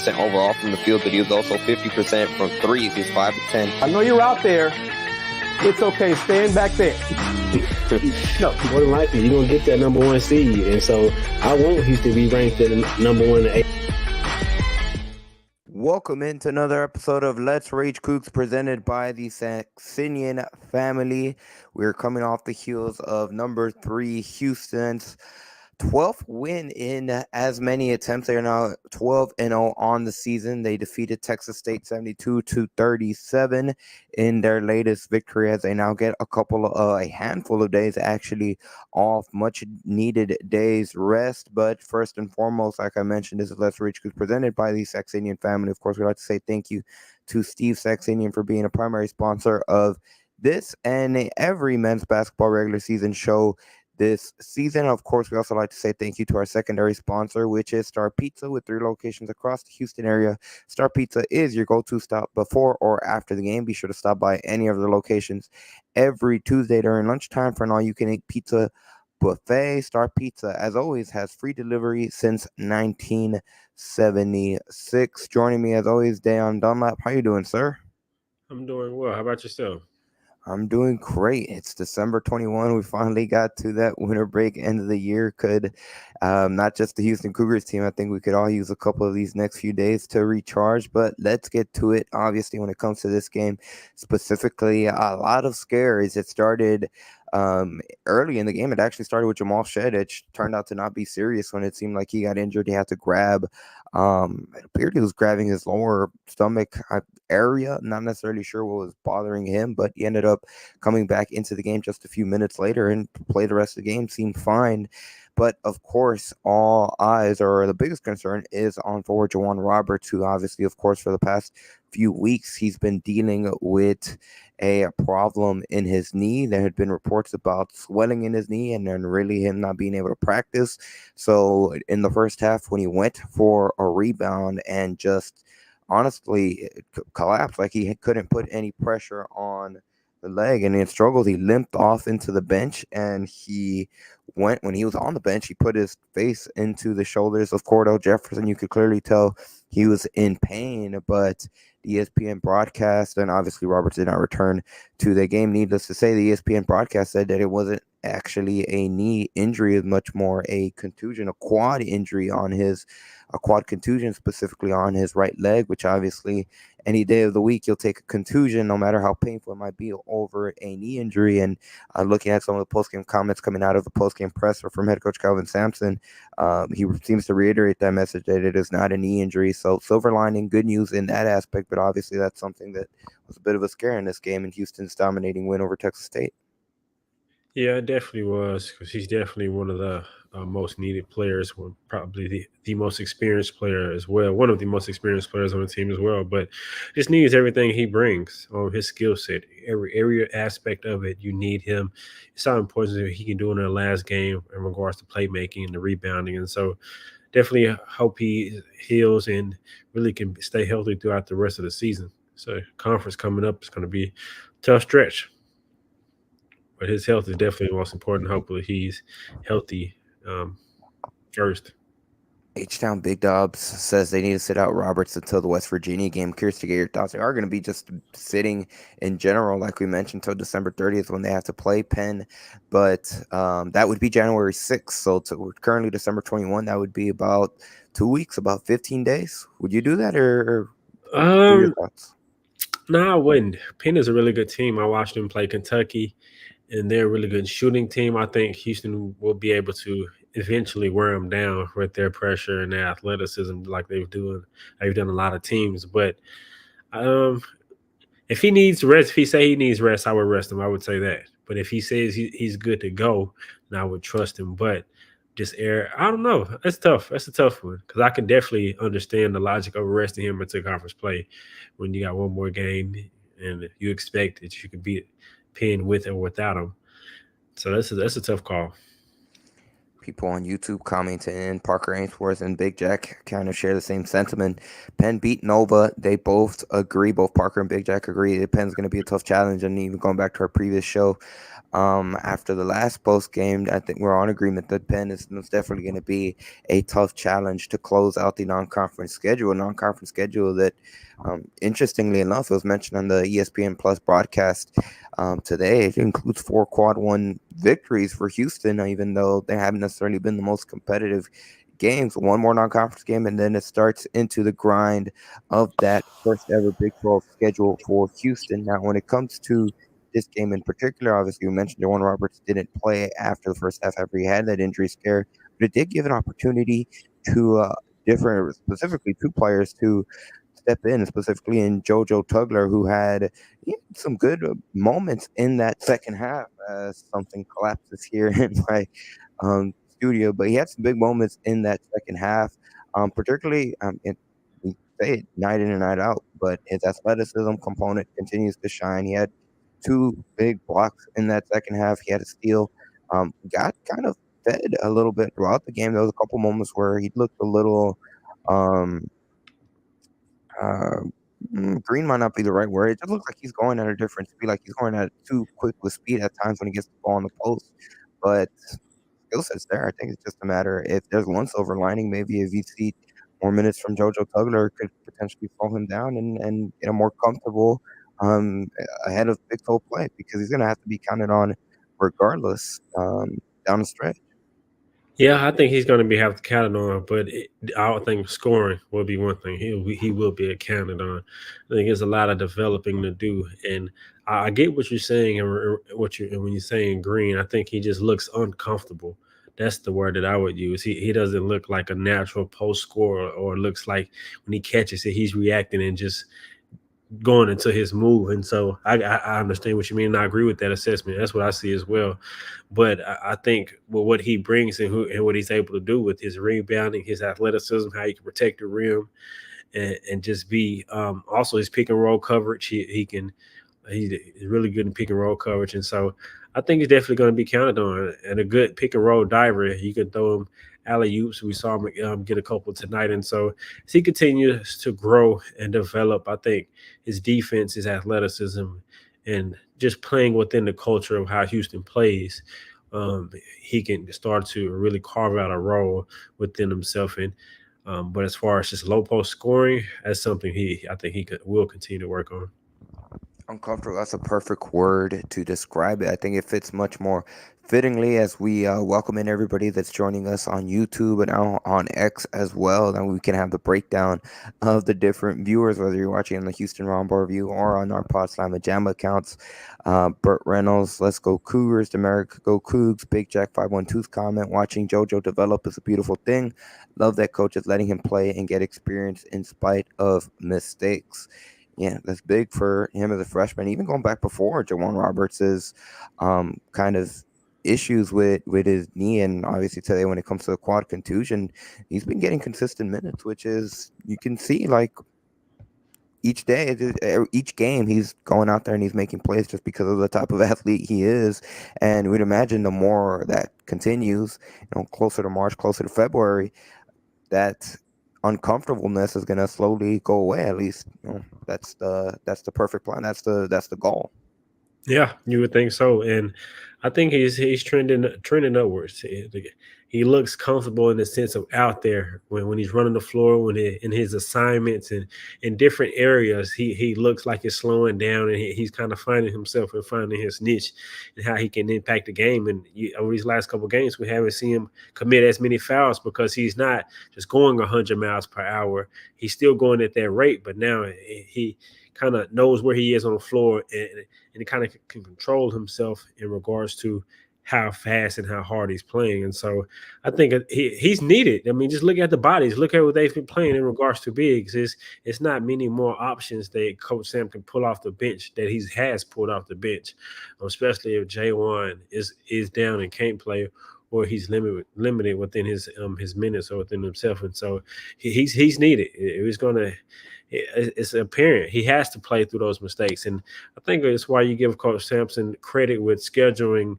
percent overall from the field, but he was also 50% from threes. He's 5 of 10. I know you're out there. It's okay. Stand back there. No, more than likely, you're going to get that number 1 seed. And so I want Houston to be ranked at number 1 and 8. Welcome into another episode of Let's Rage Coogs, presented by the Saxenian Family. We're coming off the heels of number 3 Houston's 12th win in as many attempts. They are now 12-0 on the season. They defeated Texas State 72-37 in their latest victory, as they now get a handful of days actually off, much needed days rest. But first and foremost, like I mentioned, this is Let's Rage Coogs, presented by the Saxenian Family. Of course, we'd like to say thank you to Steve Saxenian for being a primary sponsor of this and every men's basketball regular season show this season. Of course, we also like to say thank you to our secondary sponsor, which is Star Pizza, with 3 locations across the Houston area. Star Pizza is your go-to stop before or after the game. Be sure to stop by any of the locations every Tuesday during lunchtime for an all-you-can-eat pizza buffet. Star Pizza, as always, has free delivery since 1976. Joining me, as always, Dayon Dunlap. How you doing, sir? I'm doing well. How about yourself? I'm doing great. It's December 21. We finally got to that winter break, end of the year. Could not just the Houston Cougars team. I think we could all use a couple of these next few days to recharge, but let's get to it. Obviously, when it comes to this game specifically, a lot of scares. It started early in the game. It actually started with Jamal Shead. It turned out to not be serious when it seemed like he got injured. He had to grab, it appeared he was grabbing his lower stomach area. Not necessarily sure what was bothering him, but he ended up coming back into the game just a few minutes later and played the rest of the game. Seemed fine. But of course, all eyes, or the biggest concern, is on forward J'Wan Roberts, who obviously, of course, for the past few weeks, he's been dealing with a problem in his knee. There had been reports about swelling in his knee and then really him not being able to practice. So in the first half, when he went for a rebound and just honestly collapsed, like he couldn't put any pressure on the leg and he struggled, he limped off into the bench, and when he was on the bench, he put his face into the shoulders of Cordell Jefferson. You could clearly tell he was in pain, but the ESPN broadcast, and obviously Roberts did not return to the game. Needless to say, the ESPN broadcast said that it wasn't actually a knee injury, as much more a contusion, a quad contusion specifically on his right leg, which obviously any day of the week you'll take a contusion, no matter how painful it might be, over a knee injury. And looking at some of the postgame comments coming out of the postgame presser from head coach Calvin Sampson, he seems to reiterate that message that it is not a knee injury. So silver lining, good news in that aspect, but obviously that's something that was a bit of a scare in this game in Houston's dominating win over Texas State. Yeah, it definitely was, because he's definitely one of the most needed players, probably the most experienced player as well, one of the most experienced players on the team as well. But just needs everything he brings on his skill set, every aspect of it. You need him. It's how important he can do in the last game in regards to playmaking and the rebounding. And so definitely hope he heals and really can stay healthy throughout the rest of the season. So conference coming up is going to be a tough stretch. But his health is definitely the most important. Hopefully he's healthy first. H-Town Big Dobbs says they need to sit out Roberts until the West Virginia game. Curious to get your thoughts. They are going to be just sitting in general, like we mentioned, until December 30th when they have to play Penn. But that would be January 6th. So currently December 21, that would be about 2 weeks, about 15 days. Would you do that, or your thoughts? No, I wouldn't. Penn is a really good team. I watched them play Kentucky, and they're a really good shooting team. I think Houston will be able to eventually wear them down with their pressure and their athleticism, like they've done a lot of teams. But if he needs rest, if he say he needs rest, I would rest him. I would say that. But if he says he's good to go, then I would trust him. But I don't know. That's tough. That's a tough one, because I can definitely understand the logic of resting him until conference play when you got one more game and you expect that you could beat Penn with or without him. So that's a tough call. People on YouTube commenting, and Parker Ainsworth and Big Jack kind of share the same sentiment. Penn beat Nova. They both agree, both Parker and Big Jack agree that Penn's going to be a tough challenge. And even going back to our previous show, after the last post game, I think we're on agreement that Penn is most definitely going to be a tough challenge to close out the non-conference schedule. A non-conference schedule that, interestingly enough, it was mentioned on the ESPN Plus broadcast today. It includes 4 quad one victories for Houston, even though they haven't necessarily been the most competitive games. One more non-conference game, and then it starts into the grind of that first ever Big 12 schedule for Houston. Now, when it comes to this game in particular, obviously, we mentioned Jawan Roberts didn't play after the first half after he had that injury scare, but it did give an opportunity to different, specifically 2 players to step in, specifically in JoJo Tugler, who had some good moments in that second half. Something collapses here in my studio, but he had some big moments in that second half, particularly we say it night in and night out, but his athleticism component continues to shine. He had 2 big blocks in that second half. He had a steal. Got kind of fed a little bit throughout the game. There was a couple moments where he looked a little. Um, uh, Green might not be the right word. It just looks like he's going at a different speed, like he's going at too quick with speed at times when he gets the ball on the post. But skill set's there. I think it's just a matter if there's one silver lining, maybe if you see more minutes from JoJo Tugler could potentially slow him down and get him more comfortable um, ahead of Big 12 play because he's going to have to be counted on regardless down the stretch. Yeah, I think he's going to be have to count on, but I don't think scoring will be one thing. He will be accounted on. I think there's a lot of developing to do, and I get what you're saying and when you're saying Green. I think he just looks uncomfortable. That's the word that I would use. He doesn't look like a natural post scorer, or looks like when he catches it, he's reacting and just going into his move. And so I understand what you mean, and I agree with that assessment. That's what I see as well. But I think what he brings and what he's able to do with his rebounding, his athleticism, how he can protect the rim, and just be also his pick and roll coverage. He's really good in pick and roll coverage, and so I think he's definitely going to be counted on. And a good pick and roll diver, you can throw him alley oops. We saw him get a couple tonight, and so as he continues to grow and develop, I think his defense, his athleticism, and just playing within the culture of how Houston plays, he can start to really carve out a role within himself. And but as far as just low post scoring, that's something I think will continue to work on. Uncomfortable. That's a perfect word to describe it. I think it fits much more fittingly as we welcome in everybody that's joining us on YouTube and on X as well. And we can have the breakdown of the different viewers, whether you're watching on the Houston Rombar Review or on our Pod Slam Jam accounts. Burt Reynolds, Let's Go Cougars, America Go Cougs, Big Jack 512's comment, watching JoJo develop is a beautiful thing. Love that coach is letting him play and get experience in spite of mistakes. Yeah, that's big for him as a freshman. Even going back before Jawan Roberts' kind of issues with his knee, and obviously today when it comes to the quad contusion, he's been getting consistent minutes, which is you can see like each day, each game, he's going out there and he's making plays just because of the type of athlete he is. And we'd imagine the more that continues, closer to March, closer to February, that uncomfortableness is going to slowly go away. At least that's the perfect plan. That's the goal. Yeah, you would think so, and I think he's trending upwards. He looks comfortable in the sense of out there when he's running the floor, in his assignments and in different areas. He looks like he's slowing down, and he's kind of finding himself and finding his niche and how he can impact the game. And over these last couple of games, we haven't seen him commit as many fouls because he's not just going 100 miles per hour. He's still going at that rate, but now he kind of knows where he is on the floor, and he kind of can control himself in regards to how fast and how hard he's playing. And so I think he's needed. I mean, just look at the bodies. Look at what they've been playing in regards to bigs. It's not many more options that Coach Sam can pull off the bench that he has pulled off the bench, especially if J1 is down and can't play, or he's limited within his minutes or within himself. And so he's needed. It's apparent he has to play through those mistakes. And I think it's why you give Coach Sampson credit with scheduling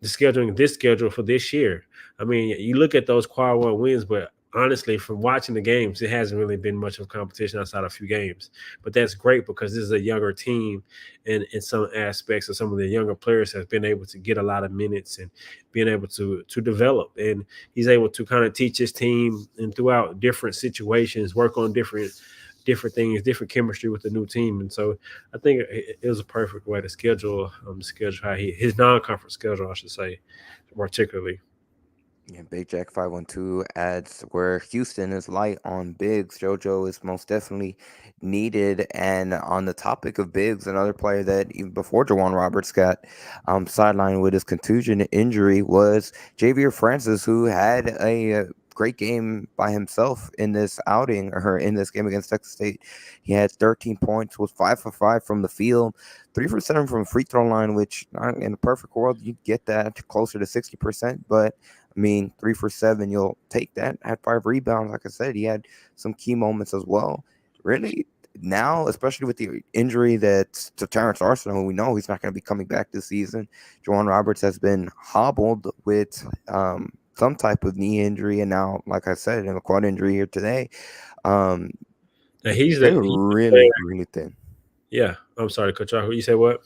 this schedule for this year. I mean, you look at those quad one wins, but honestly, from watching the games, it hasn't really been much of competition outside of a few games. But that's great because this is a younger team, and in some aspects of some of the younger players have been able to get a lot of minutes and being able to develop. And he's able to kind of teach his team and throughout different situations, work on different things, different chemistry with the new team. And so I think it was a perfect way to schedule how his non-conference schedule, I should say, particularly. Yeah, Big Jack 512 adds where Houston is light on bigs, JoJo is most definitely needed. And on the topic of bigs, another player that even before Jawan Roberts got sidelined with his contusion injury was Javier Francis, who had a great game by himself in this outing or in this game against Texas State. He had 13 points, was 5 for 5 from the field, 3 for 7 from free throw line, which in a perfect world you'd get that closer to 60%, but I mean, 3 for 7, you'll take that. Had 5 rebounds. Like I said, he had some key moments as well. Really, now, especially with the injury that's to Terrence Arsenal, we know he's not going to be coming back this season. Jawan Roberts has been hobbled with some type of knee injury, and now, like I said, in a quad injury here today. Now They're really, really thin. Yeah, I'm sorry to cut you off. You said what?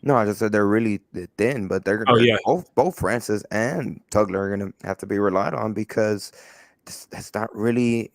No, I just said they're really thin, but they're Yeah. both Francis and Tugler are going to have to be relied on because that's not really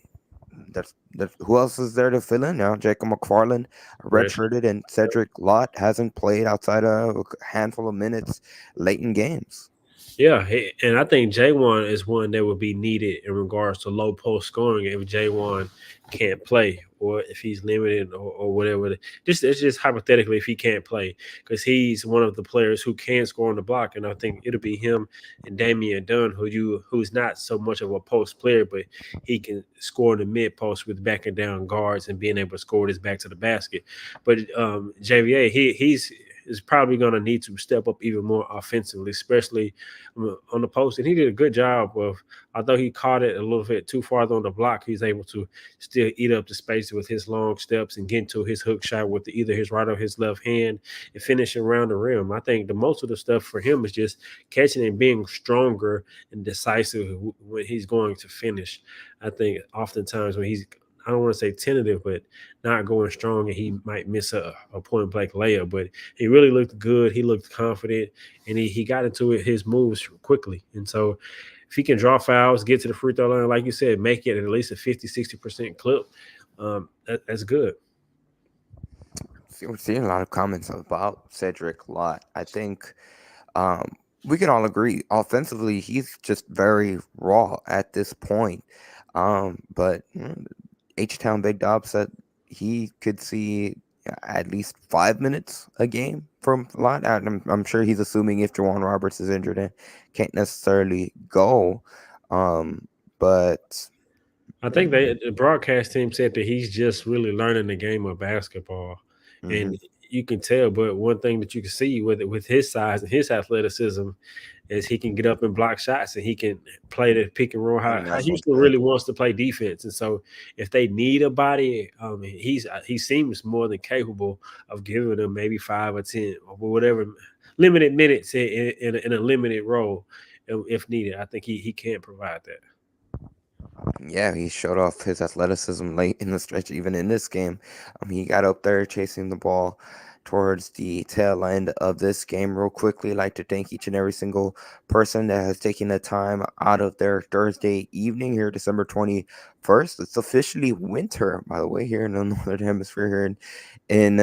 that's who else is there to fill in now? Jacob McFarland redshirted, and Cedric Lott hasn't played outside of a handful of minutes late in games. Yeah, and I think J1 is one that would be needed in regards to low post scoring if J1 can't play or if he's limited or whatever. It's just hypothetically if he can't play because he's one of the players who can score on the block, and I think it'll be him and Dayon Dunlap who's not so much of a post player, but he can score in the mid post with backing down guards and being able to score his back to the basket. But JVA, he's is probably going to need to step up even more offensively, especially on the post. And he did a good job of, although he caught it a little bit too far on the block, he's able to still eat up the space with his long steps and get into his hook shot with either his right or his left hand and finishing around the rim. I think the most of the stuff for him is just catching and being stronger and decisive when he's going to finish. I think oftentimes when he's, I don't want to say tentative, but not going strong, and he might miss a point blank layup. But he really looked good. He looked confident, and he got into his moves quickly. And so if he can draw fouls, get to the free throw line, like you said, make it at least a 50-60% clip, that's good. We're seeing a lot of comments about Cedric Lott. I think we can all agree offensively, he's just very raw at this point. But H-Town Big Dob said he could see at least 5 minutes a game from Lott. I'm sure he's assuming if Jawan Roberts is injured and can't necessarily go. But I think the broadcast team said that he's just really learning the game of basketball. And you can tell, but one thing that you can see with his size and his athleticism is he can get up and block shots and he can play the pick and roll. How Houston really wants to play defense, and so if they need a body, he seems more than capable of giving them maybe 5 or 10 or whatever limited minutes in a limited role if needed. I think he can provide that. Yeah, he showed off his athleticism late in the stretch, even in this game. He got up there chasing the ball towards the tail end of this game. Real quickly, I'd like to thank each and every single person that has taken the time out of their Thursday evening here, December 21st. It's officially winter, by the way, here in the Northern Hemisphere, here in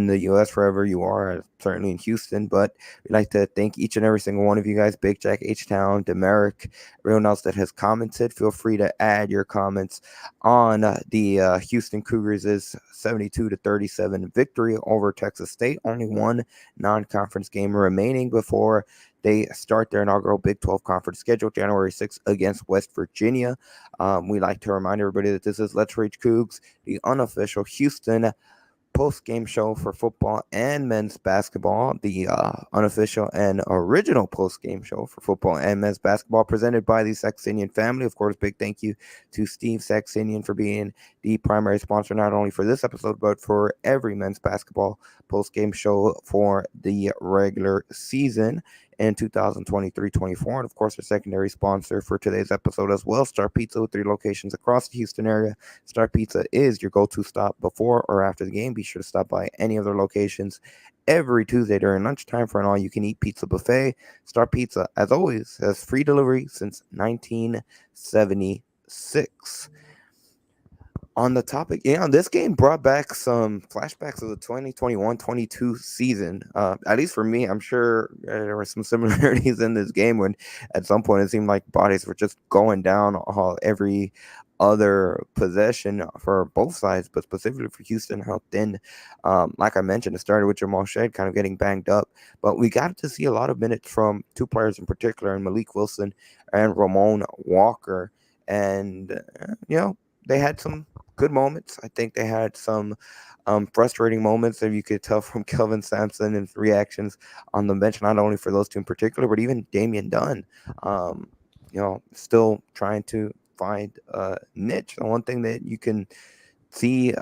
the U.S., wherever you are, certainly in Houston. But we'd like to thank each and every single one of you guys, Big Jack, H-Town, Demeric, everyone else that has commented. Feel free to add your comments on the Houston Cougars' 72-37 victory over Texas State. Only one non-conference game remaining before they start their inaugural Big 12 conference schedule January 6th against West Virginia. We like to remind everybody that this is Let's Rage Coogs, the unofficial Houston post-game show for football and men's basketball, the unofficial and original post-game show for football and men's basketball, presented by the Saxenian Family. Of course, big thank you to Steve Saxenian for being the primary sponsor, not only for this episode, but for every men's basketball post-game show for the regular season. in 2023-24. And of course, our secondary sponsor for today's episode as well, Star Pizza, with 3 locations across the Houston area. Star Pizza is your go-to stop before or after the game. Be sure to stop by any of their locations every Tuesday during lunchtime for an all-you-can-eat pizza buffet. Star Pizza, as always, has free delivery since 1976. On the topic, this game brought back some flashbacks of the 2021-22 season. At least for me, I'm sure there were some similarities in this game when at some point it seemed like bodies were just going down every other possession for both sides, but specifically for Houston, how thin, like I mentioned, it started with Jamal Shead kind of getting banged up, but we got to see a lot of minutes from 2 players in particular, and Malik Wilson and Ramon Walker. And, they had some good moments. I think they had some frustrating moments that you could tell from Kelvin Sampson and reactions on the bench, not only for those 2 in particular, but even Dayon Dunn, still trying to find a niche. And one thing that you can see,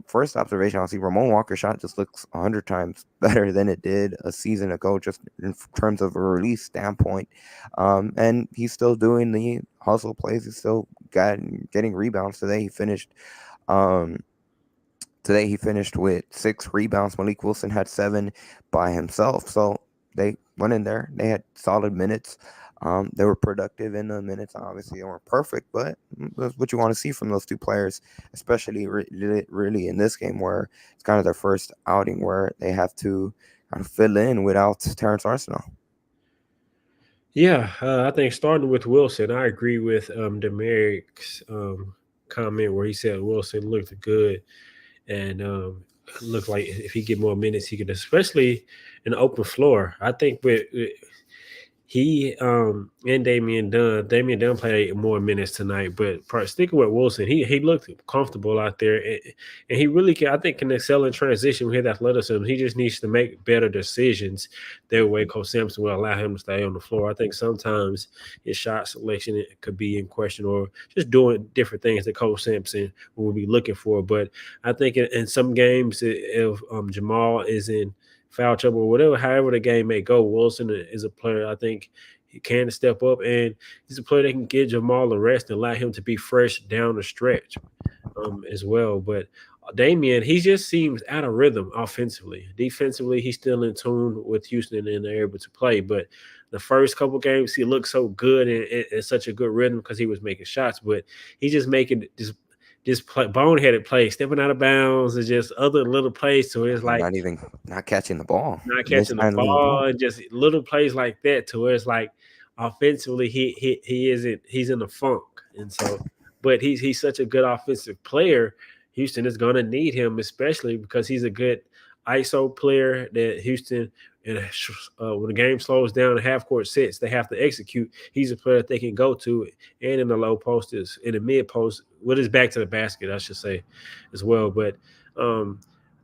first observation, I'll see Ramon Walker's shot just looks 100 times better than it did a season ago, just in terms of a release standpoint. And he's still doing the hustle plays. He's still getting rebounds. Today he finished with 6 rebounds. Malik Wilson had 7 by himself. So they went in there. They had solid minutes. They were productive in the minutes. Obviously, they weren't perfect, but that's what you want to see from those 2 players, especially really in this game where it's kind of their first outing where they have to kind of fill in without Terrence Arsenal. Yeah, I think starting with Wilson, I agree with Demeric's comment where he said Wilson looked good and looked like if he get more minutes, he could, especially in the open floor. I think with he and Dayon Dunn played more minutes tonight, but sticking with Wilson, he looked comfortable out there, and he really can excel in transition with his athleticism. He just needs to make better decisions. That way, Coach Sampson will allow him to stay on the floor. I think sometimes his shot selection could be in question, or just doing different things that Coach Sampson will be looking for. But I think in some games, if Jamal is in foul trouble or whatever, however the game may go, Wilson is a player I think he can step up, and he's a player that can give Jamal a rest and allow him to be fresh down the stretch as well. But Dayon, he just seems out of rhythm offensively. Defensively, he's still in tune with Houston and they're able to play. But the first couple games, he looked so good and such a good rhythm because he was making shots, but he's just making just boneheaded plays, stepping out of bounds, and just other little plays. So it's like not catching the ball, and just little plays like that. To where it's like offensively, he's in the funk, and so, but he's such a good offensive player. Houston is going to need him, especially because he's a good ISO player that Houston, and when the game slows down and half court sets, they have to execute. He's a player that they can go to, and in the low post, in the mid post, with his back to the basket, I should say, as well. But I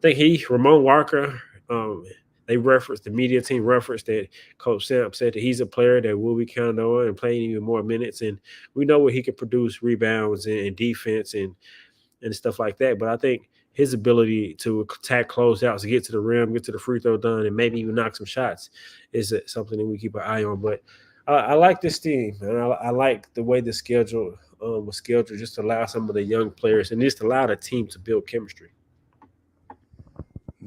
think Ramon Walker, the media team referenced that Coach Samp said that he's a player that will be counted on and playing even more minutes, and we know what he can produce, rebounds and defense and stuff like that. But I think his ability to attack closeouts, to get to the rim, get to the free throw done, and maybe even knock some shots is something that we keep an eye on. But I like this team, and I like the way the schedule was scheduled, just to allow some of the young players and just allow the team to build chemistry.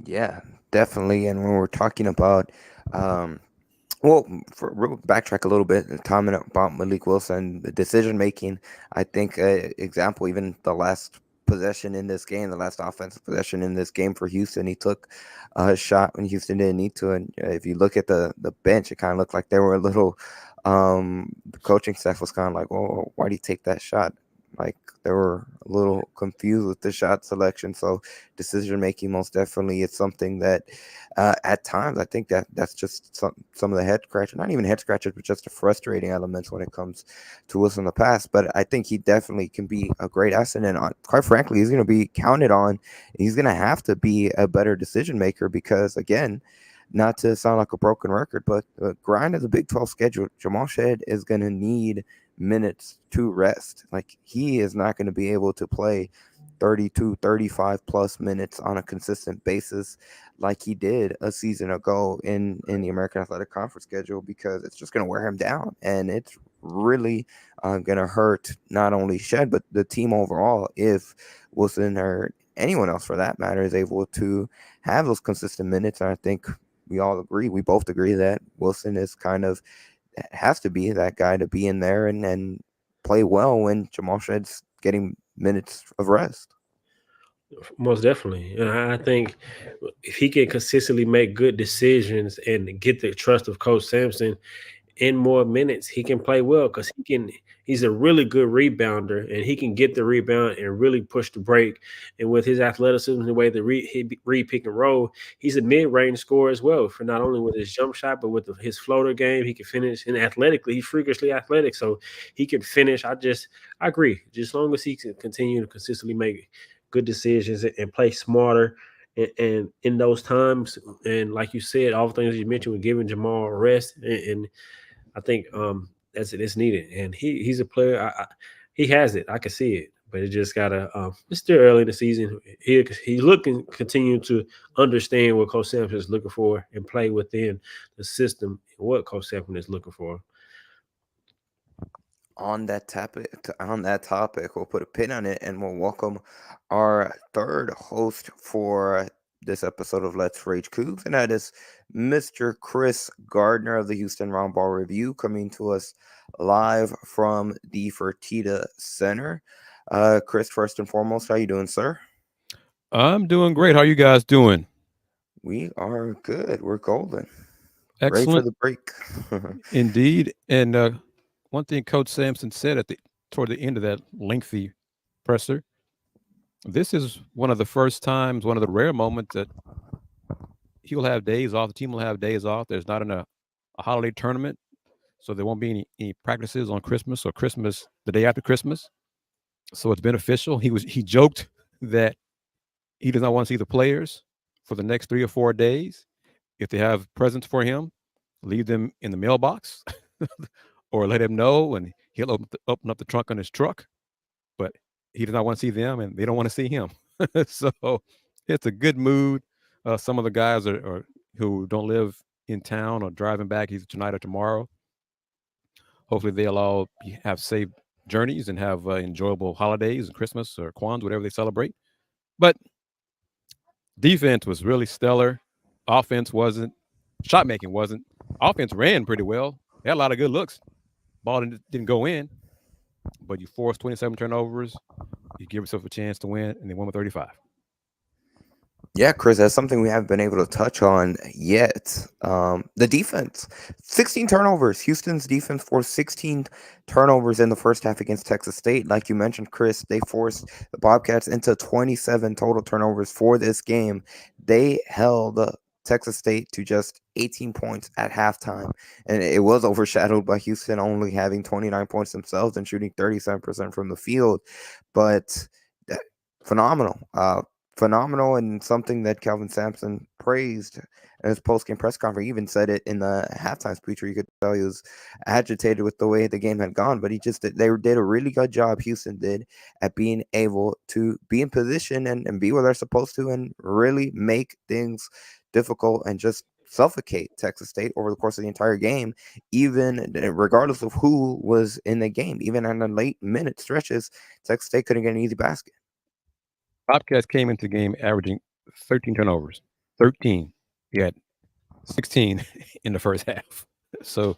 Yeah, definitely. And when we're talking about backtrack a little bit and comment about Malik Wilson, the decision making, I think example, even the last possession in this game, the last offensive possession in this game for Houston, he took a shot when Houston didn't need to. And if you look at the bench, it kind of looked like they were a little, the coaching staff was kind of like, well, why do you take that shot? Like they were a little confused with the shot selection. So decision making most definitely is something that at times I think that's just some of the head scratchers, not even head scratchers, but just the frustrating elements when it comes to Wilson in the past. But I think he definitely can be a great asset, and quite frankly, he's going to be counted on. He's going to have to be a better decision maker because, again, not to sound like a broken record, but the grind of the Big 12 schedule, Jamal Shead is going to need minutes to rest. Like he is not going to be able to play 32, 35 plus minutes on a consistent basis like he did a season ago in the American Athletic Conference schedule, because it's just going to wear him down, and it's really going to hurt not only Shed but the team overall if Wilson or anyone else for that matter is able to have those consistent minutes. And I think we both agree that Wilson is kind of has to be that guy to be in there and play well when Jamal Shed's getting minutes of rest. Most definitely. And I think if he can consistently make good decisions and get the trust of Coach Sampson in more minutes, he can play well because he's a really good rebounder and he can get the rebound and really push the break. And with his athleticism, the way he read pick and roll, he's a mid-range scorer as well, for not only with his jump shot, but with his floater game. He can finish, and athletically, he's freakishly athletic. So he can finish. I agree. Just as long as he can continue to consistently make good decisions and play smarter and in those times, and like you said, all the things you mentioned with giving Jamal a rest, and I think it's needed, and he's a player. He has it. I can see it, but it just gotta. It's still early in the season. He's looking continue to understand what Coach Sampson is looking for and play within the system and what Coach Sampson is looking for. On that topic, we'll put a pin on it and we'll welcome our third host for this episode of Let's Rage Coogs, and that is Mr. Kris Gardner of the Houston Roundball Review, coming to us live from the Fertitta Center. Kris, first and foremost, how you doing, sir? I'm doing great. How are you guys doing? We are good. We're golden. Excellent. Ready for the break. Indeed. And one thing Coach Sampson said toward the end of that lengthy presser, this is one of the first times, one of the rare moments that he'll have days off. The team will have days off. There's not a holiday tournament, so there won't be any practices on Christmas or Christmas the day after Christmas. So it's beneficial. He joked that he does not want to see the players for the next 3 or 4 days. If they have presents for him, leave them in the mailbox or let him know, and he'll open up the trunk on his truck. But he does not want to see them, and they don't want to see him. So it's a good mood. Some of the guys are who don't live in town or driving back either tonight or tomorrow. Hopefully they'll all have safe journeys and have enjoyable holidays and Christmas or Kwanzaa, whatever they celebrate. But defense was really stellar. Offense wasn't. Shot making wasn't. Offense ran pretty well. They had a lot of good looks. Ball didn't go in, but you forced 27 turnovers. You give yourself a chance to win, and they won with 35. Yeah, Kris, that's something we haven't been able to touch on yet. The defense, 16 turnovers. Houston's defense forced 16 turnovers in the first half against Texas State. Like you mentioned, Kris, they forced the Bobcats into 27 total turnovers for this game. They held Texas State to just 18 points at halftime, and it was overshadowed by Houston only having 29 points themselves and shooting 37% from the field. But phenomenal. Phenomenal, and something that Kelvin Sampson praised in his post-game press conference. He even said it in the halftime speech where you could tell he was agitated with the way the game had gone, but they did a really good job, Houston did, at being able to be in position and be where they're supposed to and really make things difficult and just suffocate Texas State over the course of the entire game, even regardless of who was in the game. Even in the late minute stretches, Texas State couldn't get an easy basket. Bobcats came into the game averaging 13 turnovers. 13. He had 16 in the first half. So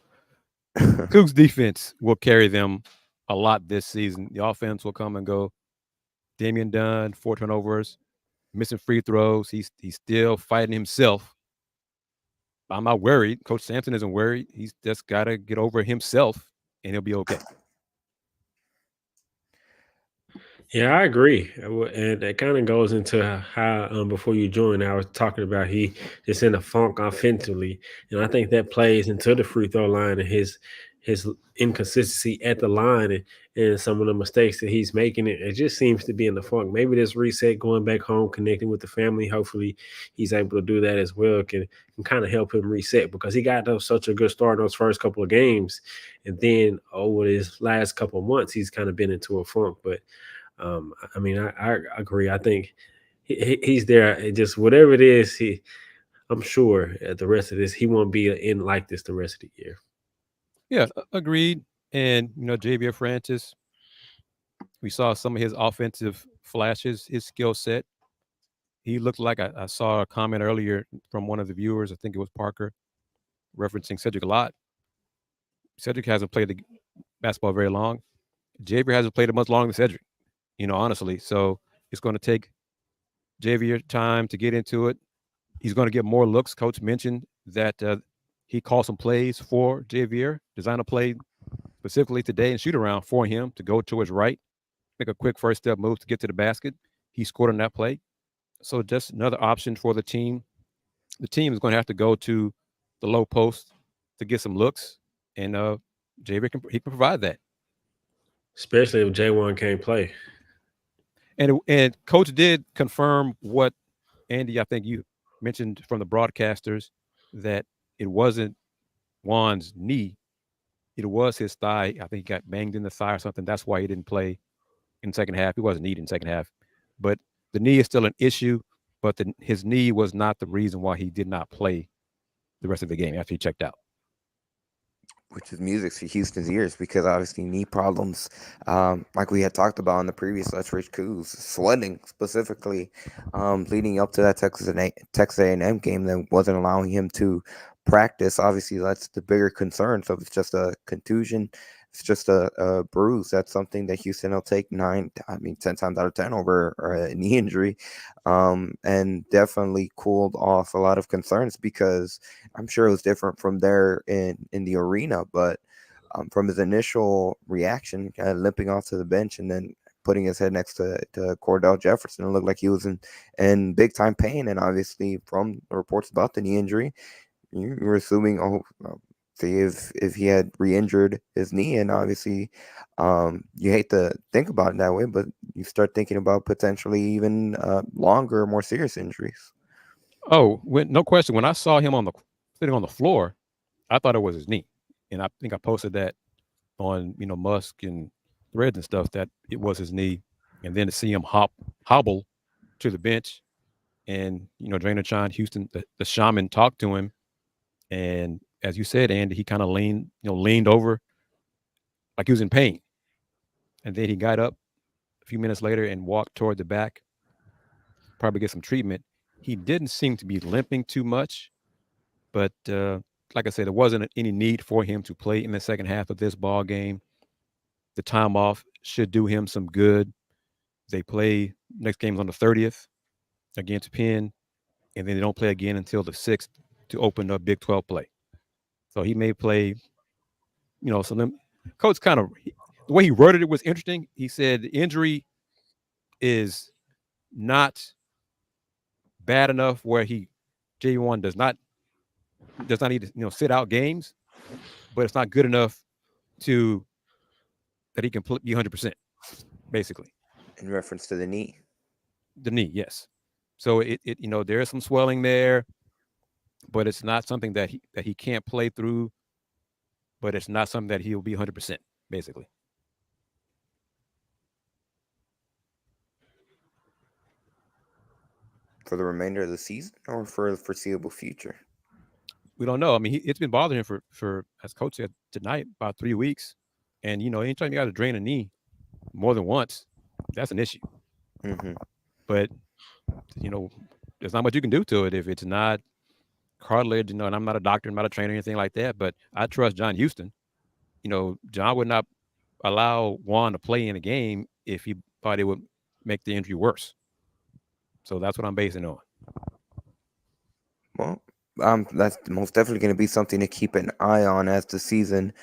Cougs defense will carry them a lot this season. The offense will come and go. Dayon Dunlap, 4 turnovers, missing free throws. He's still fighting himself. I'm not worried. Coach Sampson isn't worried. He's just got to get over himself, and he'll be okay. Yeah, I agree, and that kind of goes into how before you joined, I was talking about he just in a funk offensively, and I think that plays into the free throw line and his inconsistency at the line and some of the mistakes that he's making. It just seems to be in the funk. Maybe this reset, going back home, connecting with the family. Hopefully, he's able to do that as well. Can kind of help him reset because he got such a good start in those first couple of games, and then over his last couple of months, he's kind of been into a funk, but. I mean, I agree. I think he's there. It just whatever it is, I'm sure the rest of this he won't be in like this the rest of the year. Yeah, agreed. And Javier Francis, we saw some of his offensive flashes, his skill set. He looked like I saw a comment earlier from one of the viewers. I think it was Parker, referencing Cedric a lot. Cedric hasn't played the basketball very long. Javier hasn't played it much longer than Cedric, honestly. So it's going to take Javier time to get into it. He's going to get more looks. Coach mentioned that he called some plays for Javier, designed a play specifically today and shoot around for him to go to his right, make a quick first step move to get to the basket. He scored on that play. So just another option for the team. The team is going to have to go to the low post to get some looks, and Javier can provide that. Especially if J1 can't play. And Coach did confirm what Andy, I think you mentioned from the broadcasters, that it wasn't Juan's knee, it was his thigh. I think he got banged in the thigh or something. That's why he didn't play in the second half. He wasn't needed in the second half, but the knee is still an issue. But his knee was not the reason why he did not play the rest of the game after he checked out. Which is music to Houston's ears, because obviously knee problems, like we had talked about in the previous Rage Coogs, swelling specifically, leading up to that Texas A&M game that wasn't allowing him to practice. Obviously, that's the bigger concern. So if it's just a contusion, it's just a bruise, that's something that Houston will take 10 times out of 10 over a knee injury, and definitely cooled off a lot of concerns, because I'm sure it was different from there in the arena, but from his initial reaction, kind of limping off to the bench and then putting his head next to Cordell Jefferson, it looked like he was in big time pain. And obviously, from the reports about the knee injury, you were assuming, see if he had re-injured his knee. And obviously, you hate to think about it that way, but you start thinking about potentially even longer, more serious injuries. Oh, no question. When I saw him sitting on the floor, I thought it was his knee, and I think I posted that on Musk and Threads and stuff, that it was his knee. And then to see him hobble to the bench, and Drainer Houston, the shaman, talked to him, and as you said, Andy, he kind of leaned over like he was in pain, and then he got up a few minutes later and walked toward the back, probably get some treatment. He didn't seem to be limping too much, but like I said, there wasn't any need for him to play in the second half of this ball game. The time off should do him some good. They play next game's on the 30th against Penn, and then they don't play again until the 6th to open up Big 12 play. So he may play, some. Coach kind of, the way he worded it was interesting. He said the injury is not bad enough where J1 does not need to sit out games, but it's not good enough that he can be 100%, basically. In reference to the knee. The knee, yes. So it there is some swelling there, but it's not something that he can't play through. But it's not something that he'll be 100%, basically. For the remainder of the season, or for the foreseeable future? We don't know. I mean, it's been bothering him for, as Coach said tonight, about 3 weeks. And, anytime you got to drain a knee more than once, that's an issue. Mm-hmm. But, there's not much you can do to it if it's not cartilage, and I'm not a doctor, I'm not a trainer, or anything like that. But I trust John Houston. John would not allow Juan to play in a game if he thought it would make the injury worse. So that's what I'm basing on. Well, that's most definitely going to be something to keep an eye on as the season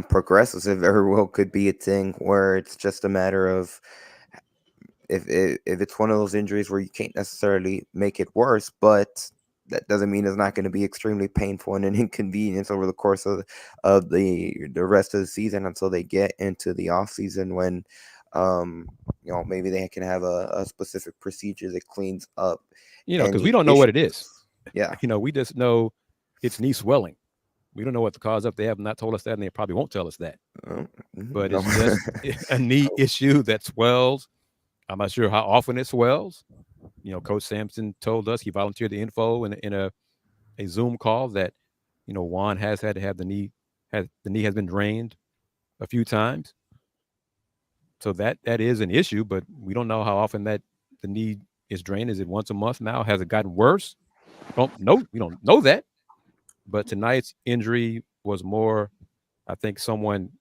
progresses. It very well could be a thing where it's just a matter of if it's one of those injuries where you can't necessarily make it worse, but that doesn't mean it's not going to be extremely painful and an inconvenience over the course of the rest of the season until they get into the off season, when maybe they can have a specific procedure that cleans up. Because we don't know what it is. Yeah. We just know it's knee swelling. We don't know what the cause of. They have not told us that, and they probably won't tell us that. But it's just a knee issue that swells, I'm not sure how often it swells. Coach Sampson told us, he volunteered the info in a Zoom call that, Juan has had to have the knee has been drained a few times. So that is an issue, but we don't know how often that the knee is drained. Is it once a month now? Has it gotten worse? Don't know. We don't know that. But tonight's injury was more, I think someone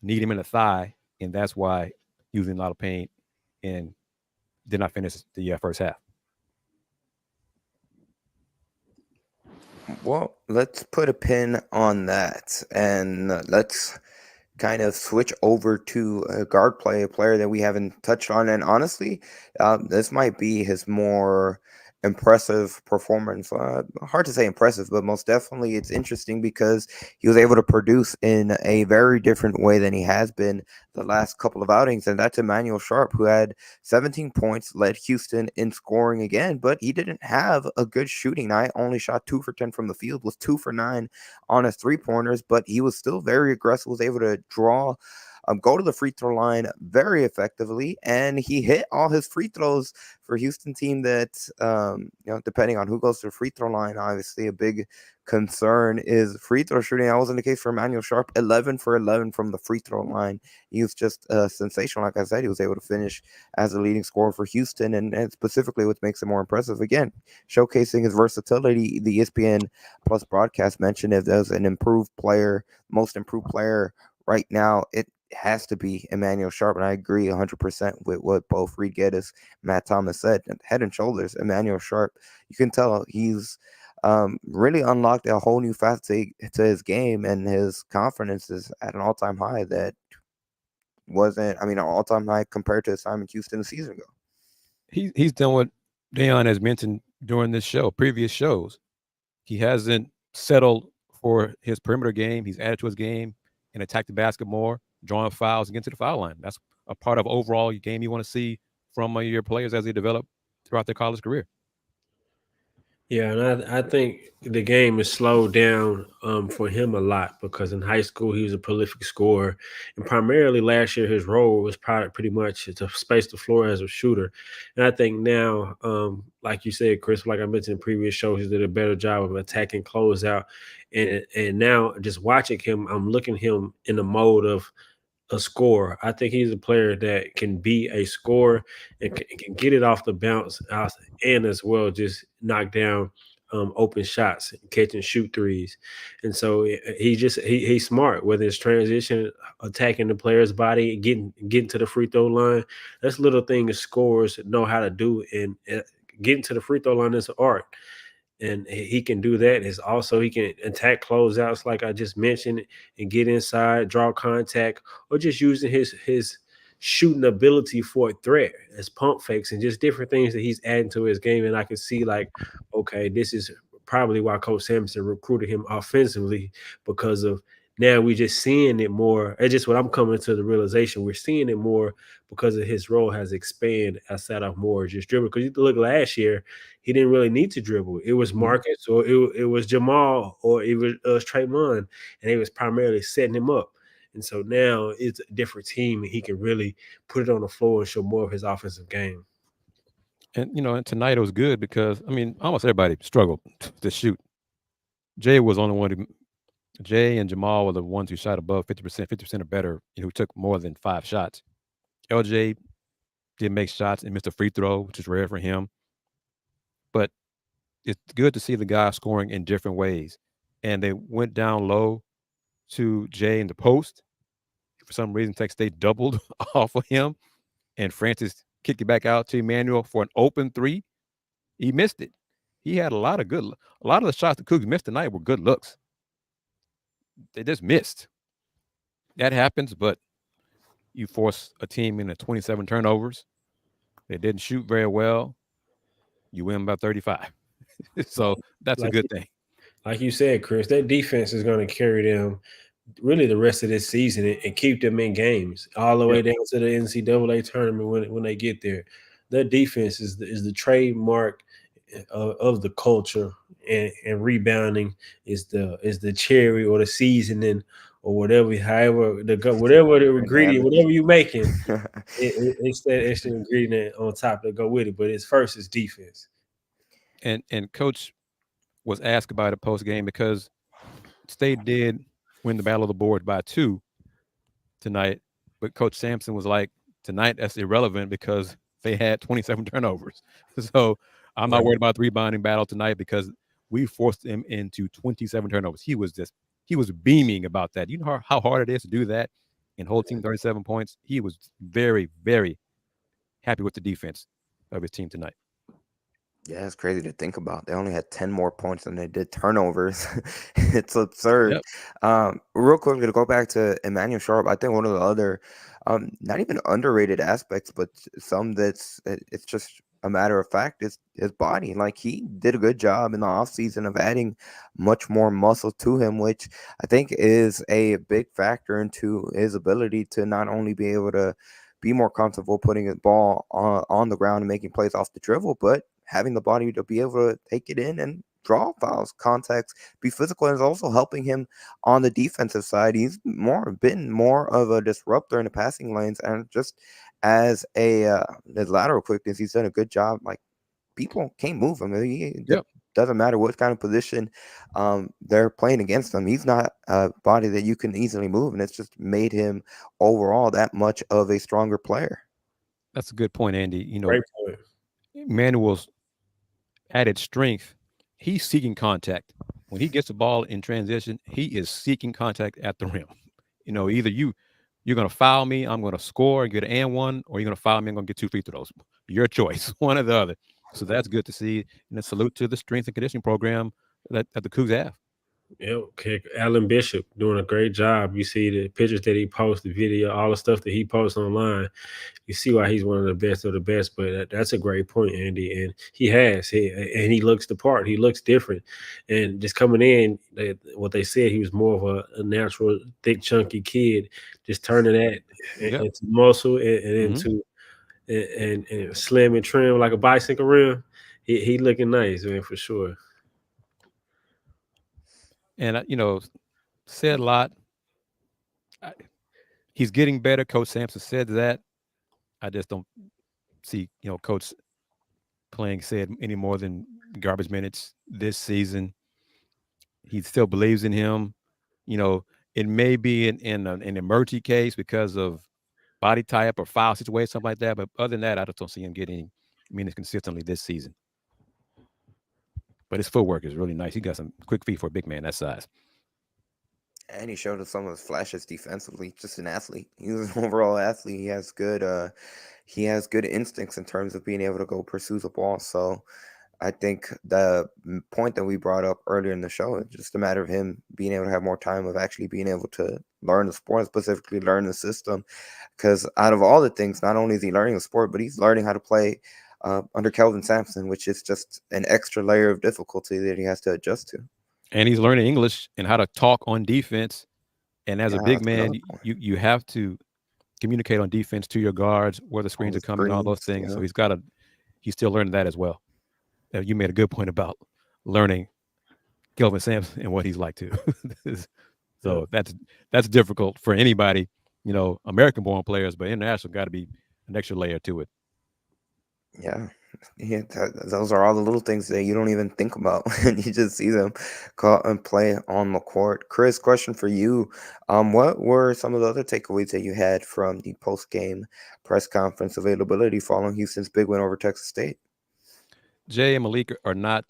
kneed him in the thigh, and that's why he was in a lot of pain and did not finish the first half. Well, let's put a pin on that, and let's kind of switch over to a guard play, a player that we haven't touched on. And honestly, this might be his more impressive performance. Hard to say impressive, but most definitely it's interesting because he was able to produce in a very different way than he has been the last couple of outings. And that's Emmanuel Sharp, who had 17 points, led Houston in scoring again, but he didn't have a good shooting night. Only shot 2 for 10 from the field, was 2 for 9 on his 3-pointers, but he was still very aggressive, was able to draw, go to the free throw line very effectively, and he hit all his free throws for Houston team that, depending on who goes to the free throw line, obviously a big concern is free throw shooting. That wasn't the case for Emmanuel Sharp, 11 for 11 from the free throw line. He was just sensational. Like I said, he was able to finish as the leading scorer for Houston, and specifically what makes it more impressive, again, showcasing his versatility. The ESPN Plus broadcast mentioned if there's an improved player, most improved player right now, it has to be Emmanuel Sharp, and I agree 100% with what both Reed Geddes, Matt Thomas said. Head and shoulders, Emmanuel Sharp. You can tell he's really unlocked a whole new facet to his game, and his confidence is at an all-time high that wasn't, an all-time high compared to his time in Houston a season ago. He's done what Dayon has mentioned during this show, previous shows. He hasn't settled for his perimeter game. He's added to his game and attacked the basket more, drawing fouls and getting to the foul line. That's a part of overall game you want to see from your players as they develop throughout their college career. Yeah, and I think the game has slowed down for him a lot because in high school he was a prolific scorer, and primarily last year his role was probably pretty much to space the floor as a shooter. And I think now, like you said, Kris, like I mentioned in previous shows, he did a better job of attacking closeout, and now just watching him, I'm looking at him in the mode of a scorer. I think he's a player that can be a scorer and can get it off the bounce out and as well just knock down open shots, catch and shoot threes. And so he's smart, whether it's transition, attacking the player's body, getting to the free throw line. That's little things scorers know how to do, and getting to the free throw line is an art. And he can do that. Is also he can attack closeouts like I just mentioned and get inside, draw contact, or just using his shooting ability for a threat as pump fakes and just different things that he's adding to his game. And I can see like, okay, this is probably why Coach Sampson recruited him offensively, because of now we just seeing it more. It's just what I'm coming to the realization. We're seeing it more because of his role has expanded outside of more just dribble. Because you look last year, he didn't really need to dribble. It was Marcus or it was Jamal or it was Trayvon, and it was primarily setting him up. And so now it's a different team, and he can really put it on the floor and show more of his offensive game. And and tonight it was good because almost everybody struggled to shoot. Jay was only one. Jay and Jamal were the ones who shot above 50%, 50% or better, who took more than 5 shots. LJ did make shots and missed a free throw, which is rare for him. But it's good to see the guys scoring in different ways. And they went down low to Jay in the post. For some reason, Tech State doubled off of him, and Francis kicked it back out to Emmanuel for an open 3. He missed it. He had a lot of the shots the Cougs missed tonight were good looks. They just missed. That happens, but you force a team into 27 turnovers. They didn't shoot very well. You win by 35. So that's a good thing. Like you said, Kris, that defense is going to carry them really the rest of this season and keep them in games all the way down to the NCAA tournament when they get there. That defense is the trademark of the culture, and rebounding is the cherry or the seasoning or whatever, however whatever the ingredient, Organic. whatever you making, it's that extra ingredient on top that go with it. But it's first it's defense. And Coach was asked about it post game because State did win the battle of the board by 2 tonight, but Coach Sampson was like, tonight that's irrelevant because they had 27 turnovers. So I'm not worried about the rebounding battle tonight because we forced them into 27 turnovers. He was beaming about that. You know how hard it is to do that and hold team 37 points. He was very, very happy with the defense of his team tonight. Yeah, it's crazy to think about. They only had 10 more points than they did turnovers. It's absurd. Yep. Real quickly, to go back to Emmanuel Sharp, I think one of the other, not even underrated aspects, but some it's just a matter of fact, is his body. Like, he did a good job in the offseason of adding much more muscle to him, which I think is a big factor into his ability to not only be able to be more comfortable putting the ball on the ground and making plays off the dribble, but having the body to be able to take it in and draw fouls, contacts, be physical, and is also helping him on the defensive side. He's been more of a disruptor in the passing lanes, and just as his lateral quickness, he's done a good job. Like, people can't move him. Yep. Doesn't matter what kind of position they're playing against him. He's not a body that you can easily move, and it's just made him overall that much of a stronger player. That's a good point, Andy. You know, Great point. Manuel's added strength. He's seeking contact. When he gets the ball in transition, he is seeking contact at the rim. You know, either you're going to foul me, I'm going to score and get an and one, or you're going to foul me, I'm going to get 2 free throws. Your choice, one or the other. So that's good to see. And a salute to the strength and conditioning program that the Cougs have. Yeah, okay. Alan Bishop doing a great job. You see the pictures that he posts, the video, all the stuff that he posts online. You see why he's one of the best of the best. But that's a great point, Andy. And he looks the part. He looks different. And just coming in, what they said, he was more of a natural, thick, chunky kid. Just turning that into muscle and into and slim and trim like a bicycle rim. He looking nice, man, for sure. And, you know, said a lot. He's getting better. Coach Sampson said that. I just don't see, you know, Coach playing said any more than garbage minutes this season. He still believes in him. You know, it may be in an emergency case because of body type or foul situation, something like that. But other than that, I just don't see him getting minutes consistently this season. But his footwork is really nice. He got some quick feet for a big man that size. And he showed us some of his flashes defensively. Just an athlete. He's an overall athlete. He has good instincts in terms of being able to go pursue the ball. So I think the point that we brought up earlier in the show is just a matter of him being able to have more time of actually being able to learn the sport, specifically learn the system. Because out of all the things, not only is he learning the sport, but he's learning how to play under Kelvin Sampson, which is just an extra layer of difficulty that he has to adjust to. And he's learning English and how to talk on defense. And as a big man, you have to communicate on defense to your guards, where the screens are coming, all those things. Yeah. So he's still learning that as well. You made a good point about learning Kelvin Sampson and what he's like too. So that's difficult for anybody, you know, American-born players, but international got to be an extra layer to it. Yeah, those are all the little things that you don't even think about, and you just see them call and play on the court. Kris, question for you: what were some of the other takeaways that you had from the post-game press conference availability following Houston's big win over Texas State? Jay and Malik are not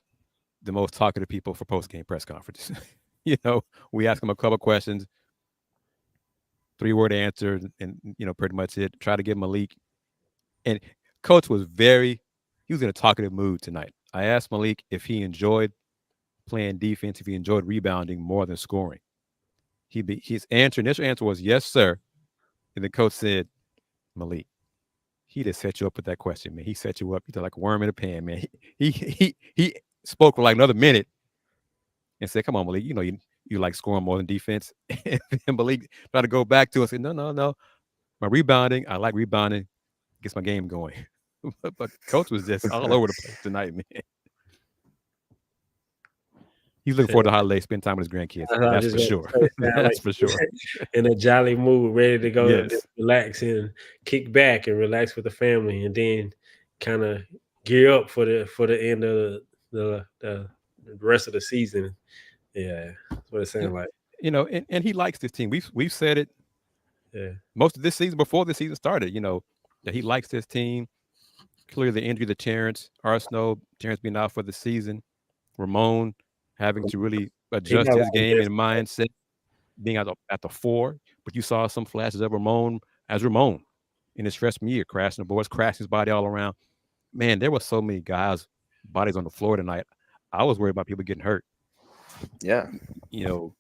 the most talkative people for post-game press conferences. You know, we ask them a couple questions, 3-word answer, and you know, pretty much it. Try to get Malik. And Coach was he was in a talkative mood tonight. I asked Malik if he enjoyed playing defense, if he enjoyed rebounding more than scoring. His initial answer was yes, sir. And the coach said, Malik, he just set you up with that question, man. He set you up. He's like a worm in a pan, man. He spoke for like another minute and said, come on, Malik, you know you like scoring more than defense. And Malik tried to go back to us and said, no. My rebounding, I like rebounding. Gets my game going. But Coach was just all over the place tonight, man. He's looking forward to holiday, spend time with his grandkids. That's for sure. That's for sure. In a jolly mood, ready to go, Yes. relax and kick back and relax with the family, and then kind of gear up for the end of the rest of the season. Yeah, that's what it sounds like. You know, and he likes this team. We've said it Yeah, most of this season before the season started. You know that he likes this team. Clearly, the injury to Terrence Arsenault, Terrence being out for the season, Ramon having to really he got adjust a his lot of game and mindset, being at the 4. But you saw some flashes of Ramon in his freshman year, crashing the boards, crashing his body all around. Man, there were so many guys' bodies on the floor tonight. I was worried about people getting hurt. Yeah. You know,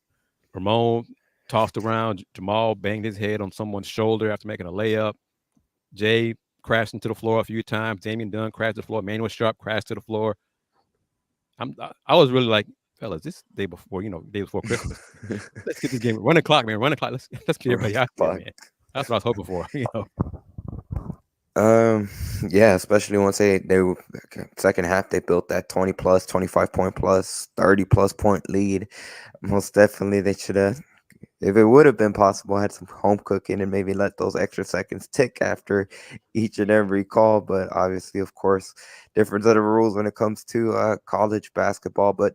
Ramon tossed around. Jamal banged his head on someone's shoulder after making a layup. Jay crashed into the floor a few times. Dayon Dunn crashed to the floor. Manuel Sharp crashed to the floor. I was really like, fellas, this day before Christmas. Let's get this game. Run the clock, man. Run the clock. Let's get everybody out there, man. That's what I was hoping for, Yeah, especially once they second half they built that 20 plus, 25 point plus, 30 plus point lead. Most definitely they should have, if it would have been possible, had some home cooking and maybe let those extra seconds tick after each and every call. But obviously, of course, different set of rules when it comes to college basketball. But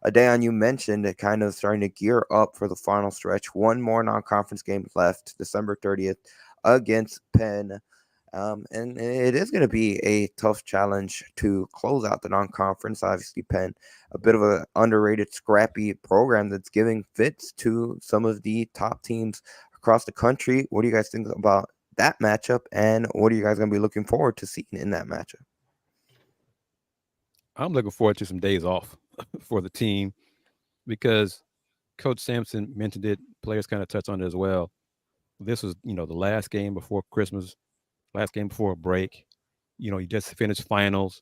Dayon, you mentioned it kind of starting to gear up for the final stretch. One more non-conference game left, December 30th against Penn. And it is going to be a tough challenge to close out the non-conference. Obviously, Penn, a bit of an underrated, scrappy program that's giving fits to some of the top teams across the country. What do you guys think about that matchup? And what are you guys going to be looking forward to seeing in that matchup? I'm looking forward to some days off for the team because Coach Sampson mentioned it. Players kind of touched on it as well. This was, the last game before Christmas. Last game before a break. You just finished finals.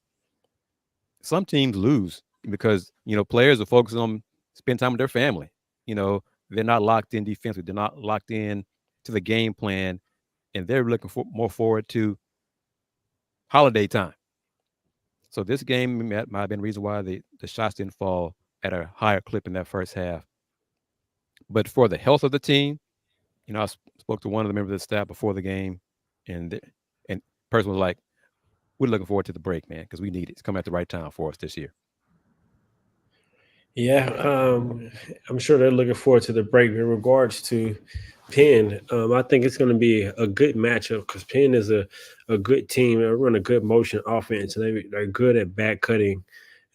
Some teams lose because, players are focusing on spend time with their family. They're not locked in defensively. They're not locked in to the game plan. And they're looking more forward to holiday time. So this game might have been the reason why the shots didn't fall at a higher clip in that first half. But for the health of the team, I spoke to one of the members of the staff before the game, and person was like, we're looking forward to the break, man, because we need it. It's coming at the right time for us this year. Yeah, I'm sure they're looking forward to the break. In regards to Penn, I think it's going to be a good matchup because Penn is a good team. They run a good motion offense. They're good at back cutting.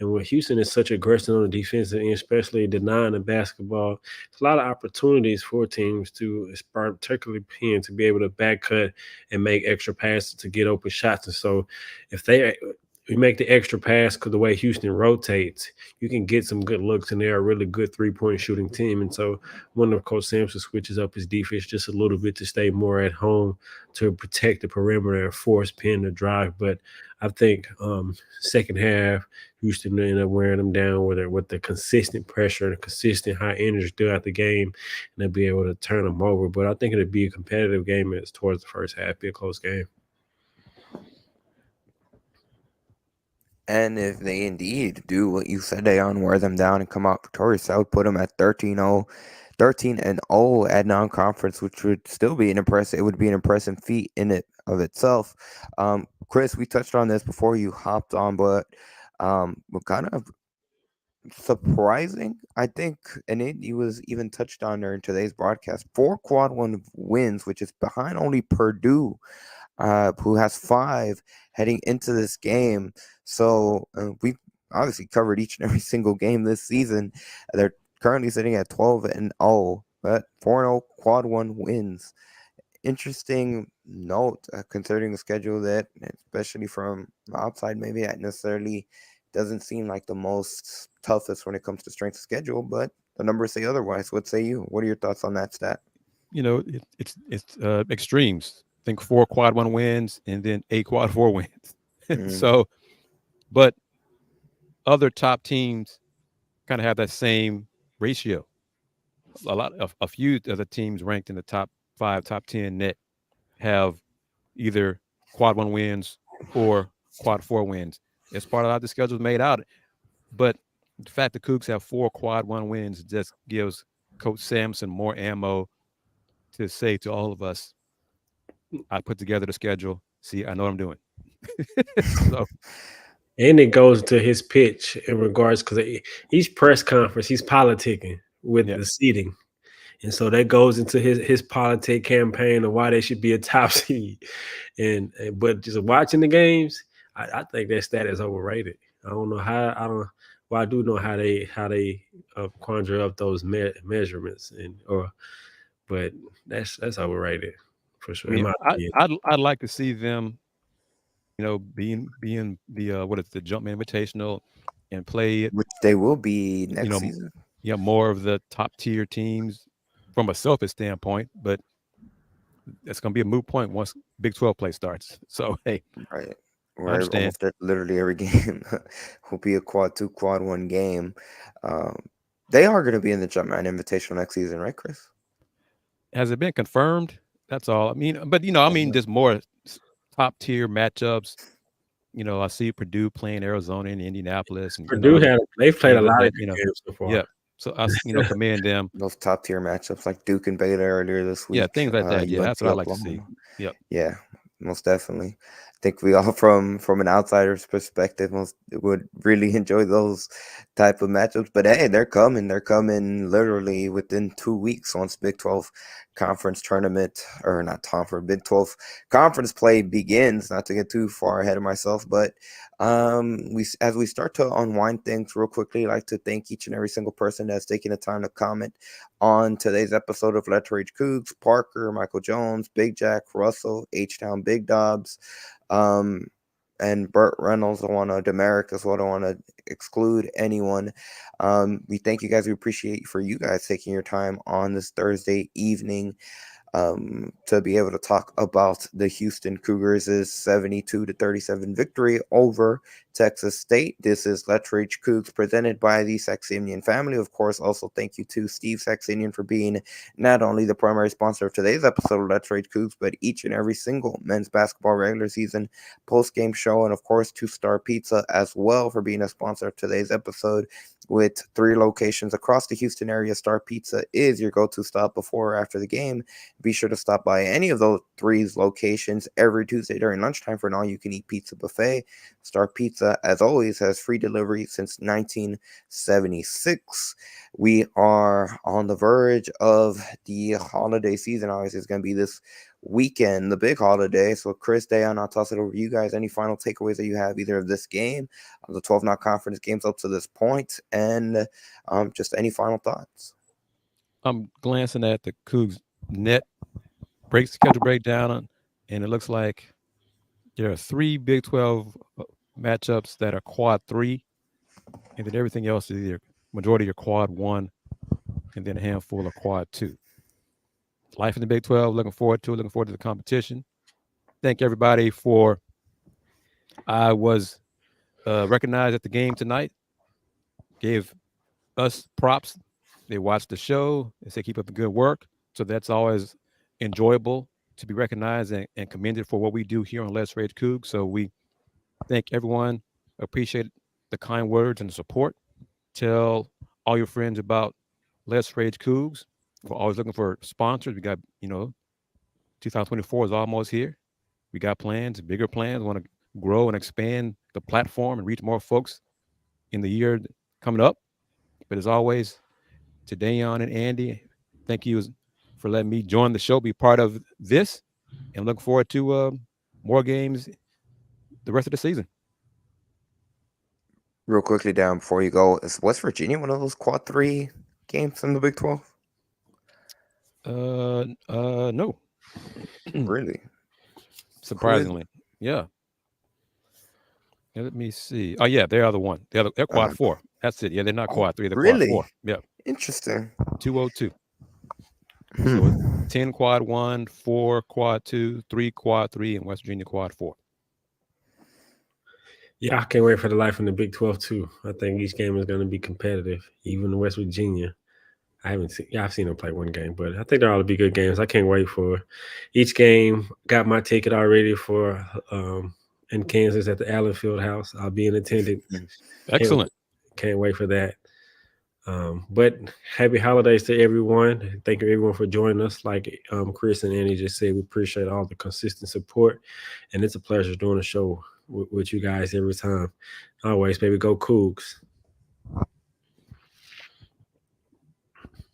And when Houston is such aggressive on the defensive end, especially denying the basketball, it's a lot of opportunities for teams to, particularly Penn, to be able to back cut and make extra passes to get open shots. And so if we make the extra pass because the way Houston rotates, you can get some good looks, and they're a really good three-point shooting team. And so when Coach Sampson switches up his defense just a little bit to stay more at home to protect the perimeter and force Penn to drive. But I think second half, Houston ended up wearing them down with the consistent pressure and consistent high energy throughout the game, and they'll be able to turn them over. But I think it'll be a competitive game as towards the first half, be a close game. And if they indeed do what you said, Dayon, wear them down and come out victorious, I would put them at 13-0 at non-conference, which would still be it would be an impressive feat in it of itself. Kris, we touched on this before you hopped on, but kind of surprising, I think, and it was even touched on there in today's broadcast. 4 quad 1 wins, which is behind only Purdue, who has 5 heading into this game. So we've obviously covered each and every single game this season. They're currently sitting at 12-0, but 4-0 quad 1 wins. Interesting note, considering the schedule that, especially from the outside, maybe not necessarily doesn't seem like the most toughest when it comes to strength of schedule, but the numbers say otherwise. What say you? What are your thoughts on that stat? It's extremes. I think 4 quad 1 wins and then 8 quad 4 wins. So, but other top teams kind of have that same ratio. A few of the teams ranked in the top 5, top 10 net have either quad 1 wins or quad 4 wins. It's part of how the schedule is made out. But the fact that Cougs have 4 quad 1 wins just gives Coach Sampson more ammo to say to all of us, I put together the schedule. See, I know what I'm doing. So, and it goes to his pitch in regards because each press conference he's politicking with yeah. the seating, and so that goes into his politic campaign of why they should be a top seed. And but just watching the games, I think that stat is overrated. I don't know how. I don't. Well, I do know how they conjure up those measurements but that's overrated for I sure. In mean, my opinion. I'd like to see them, being the what is the Jumpman Invitational and play it, which they will be next season. More of the top tier teams from a selfish standpoint, but it's going to be a moot point once Big 12 play starts. So, hey, Right. I understand. Literally every game will be a quad 2, quad 1 game. They are going to be in the Jumpman Invitational next season, right, Kris? Has it been confirmed? That's all. I mean, but just more top tier matchups. I see Purdue playing Arizona and Indianapolis, and Purdue they've played a lot of games so far. Yeah, so I commend them. Those top tier matchups like Duke and Baylor earlier this week. Yeah, things like that. Yeah, that's what I like to see. Yep. Yeah, most definitely. I think we all, from an outsider's perspective, would really enjoy those type of matchups. But hey, they're coming. They're coming literally within 2 weeks once Big 12 conference tournament, or not conference, Big 12 conference play begins. Not to get too far ahead of myself, but as we start to unwind things real quickly, I'd like to thank each and every single person that's taking the time to comment on today's episode of Let's Rage Coogs. Parker, Michael Jones, Big Jack, Russell, H-Town Big Dobbs, and Burt Reynolds. Demerick as well. I don't want to exclude anyone. We thank you guys. We appreciate for you guys taking your time on this Thursday evening to be able to talk about the Houston Cougars' 72-37 victory over Texas State. This is Let's Rage Coogs presented by the Saxenian Family. Of course, also thank you to Steve Saxenian for being not only the primary sponsor of today's episode of Let's Rage Coogs, but each and every single men's basketball regular season post-game show, and of course, 2-Star Pizza as well for being a sponsor of today's episode. With 3 locations across the Houston area, Star Pizza is your go-to stop before or after the game. Be sure to stop by any of those 3 locations every Tuesday during lunchtime for an all-you-can-eat pizza buffet. Star Pizza, as always, has free delivery since 1976. We are on the verge of the holiday season. Obviously, it's going to be this weekend, the big holiday. So, Kris, Dayon, I'll toss it over to you guys. Any final takeaways that you have either of this game, of the 12 non-conference games up to this point, and just any final thoughts? I'm glancing at the Cougs net schedule breakdown, and it looks like there are 3 Big 12 matchups that are quad 3, and then everything else is either majority are quad 1, and then a handful of quad 2. Life in the Big 12, looking forward to the competition. Thank everybody for. I was recognized at the game tonight. Gave us props. They watched the show. They say keep up the good work. So that's always enjoyable to be recognized and commended for what we do here on Let's Rage Coogs. So we thank everyone. Appreciate the kind words and the support. Tell all your friends about Let's Rage Coogs. We're always looking for sponsors. We got, 2024 is almost here. We got plans, bigger plans. We want to grow and expand the platform and reach more folks in the year coming up. But as always, to Dayon and Andy, thank you for letting me join the show, be part of this, and look forward to more games the rest of the season. Real quickly, down before you go, is West Virginia one of those quad 3 games in the Big 12? No. Really? Surprisingly. Yeah. Let me see. Oh, yeah, they are the one. They're quad 4. That's it. Yeah, they're not quad 3. They're really? quad 4. Yeah. Interesting. 202. So it's 10 quad 1, 4 quad 2, 3 quad 3, and West Virginia quad 4. Yeah, I can't wait for the life in the Big 12 too. I think each game is going to be competitive. Even West Virginia, I've seen them play one game, but I think they're all to be good games. I can't wait for each game. Got my ticket already for in Kansas at the Allen Fieldhouse. I'll be in attendance. Excellent. Can't wait for that. But happy holidays to everyone. Thank you everyone for joining us. Like Kris and Annie just said, we appreciate all the consistent support, and it's a pleasure doing a show with you guys every time. Always, baby, go Cougs.